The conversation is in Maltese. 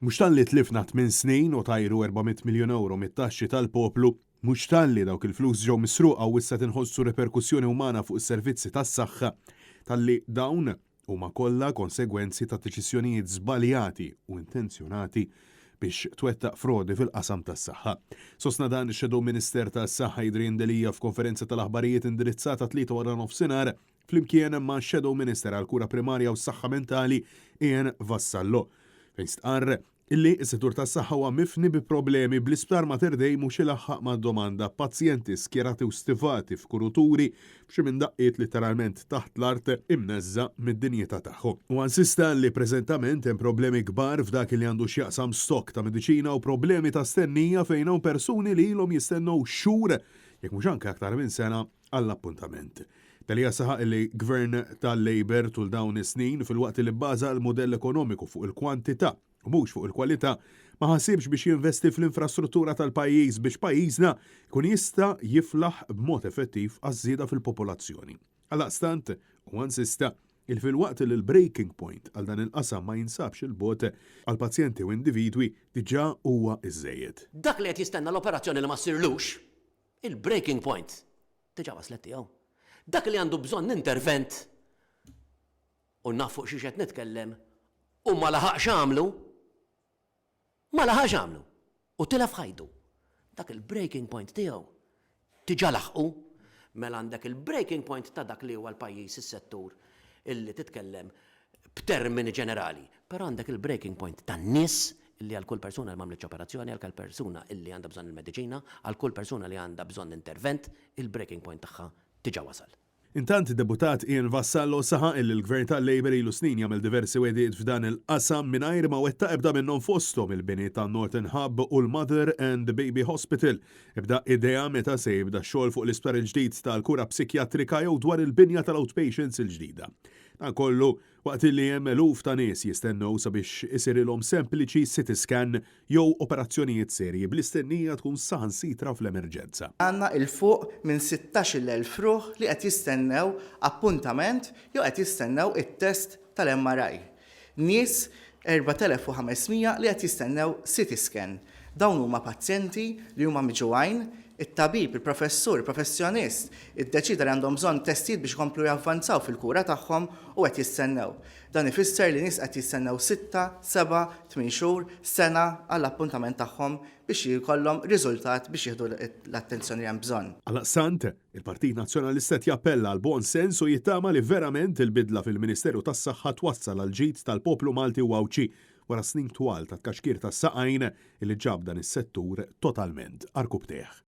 Mhux talli tlifna 8 snin u tajru 400 miljun euro mit-taxxi tal-poplu, mhux talli dawk il-flus ġew misruqa u issa tinħossu reperkussjoni umana fuq is-servizzi tas-saħħa talli dawn huma kollha konsegwenzi ta' deċiżjonijiet żbaljati u intenzjonati biex twettaq frodi fil-qasam tas-saħħa. Sostna dan ix-Shadow Minister tas-Saħħa Adrian Delija f'konferenza tal-aħbarijiet indirizzata 3:00 flimkien ma' Shadow Minister għall-Kura Primarja u s-Saħħa Mentali Ian Vassallo. Fejn stqarr illi s-settur tas-saħħa huwa mifni bi problemi bl-isptar Mater Dei mhux ilaħħaq mad-domanda pazjenti skjerati u stivati f'kuruturi b'xi minn daqqiet letteralment taħt l-art imneżża mid-dinjità tagħhom. U insista li preżentament hemm problemi kbar f'dak li għandu x'jaqsam stok ta' mediċina u problemi ta' stennija fejn hawn persuni li ilhom jistennew xhur jekk mhux anke aktar minn sena għall-appuntament. Delija saħaq li gvern tal-Labor tul dawn is-snin fil-waqt li bbaża l-modell ekonomiku fuq il-kwantità u mhux fuq il-kwalità ma ħassibx biex jinvesti fl-infrastruttura tal-pajjiż biex pajjiżna jkun jista' jiflaħ b'mod effettiv għaż-żieda fil-popolazzjoni. Għaldaqstant huwa insista il fil-waqt li l-breaking point għal dan il-qasam ma jinsabx il-bot għal pazjenti u individwi diġà huwa iżejjed. Dak li qed jistenna l-operazzjoni li ma ssirlux, il-breaking point diġà waslet tiegħu. Dak li għandu bżonn intervent u naf fuq xi qed nitkellem u ma laħaqx għamlu u tilef ħajdu. Dak il-breaking point tiegħu diġà laħqu mela għandek il-breaking point ta' dak li huwa l-pajjiż is-settur illi titkellem b'termini ġenerali, però għandek il-breaking point tan-nies illi għal kull persuna li m'għamlitx operazzjoni, għal kull persuna illi għandha bżonn il-mediċina, għal kull persuna li għandha bżonn intervent, il-breaking point tagħha diġà wasal. Intant id-deputat Ian Vassallo saħaq li l-Gvern tal-Labor ilu snin jagħmel diversi wedid f'dan il-qasam mingħajr ma wettaq ebda minnhom fosthom il-bini ta' Northern Hub u l-Mother and Baby Hospital. Ebda idea meta se jibda x-xogħol fuq l-isptar il-ġdid tal-kura psikjatrika jew dwar il-binja tal-outpatients il-ġdida. Dan kollu waqt li hemm eluf ta' nies jistennew sabiex isirilhom sempliċi CT scan jew operazzjonijiet serji bl-istennija tkun saħansitra fl-emerġenza. Għandna il-fuq minn 16,000 ruħ li qed jistennew appuntament jew qed jistennew it-test tal-MRI. Nies 4,500 li qed jistennew CT scan. Dawn huma pazjenti li huma miġuajn, it-tabib, il-professur, il-professjonist, iddeċida li għandhom bżonn testijiet biex komplu javvanzaw fil-kura tagħhom u qed jistennew. Dan ifisser li nies qed jistennew 6, 7, 8 xhur, sena għall-appuntament tagħhom biex jkollhom riżultat biex jieħdu l-attenzjoni li hemm bżonn. Għalaqstant, il-Partit Nazzjonalista jappella għal bon sens u jittama li verament il-bidla fil-Ministeru tas-Saħħa twassal għal ġid tal-poplu Malti u Awċi wara snin twal ta' tkaxkir tas-saqajn illi ġab dan is-settur totalment arkubteħ.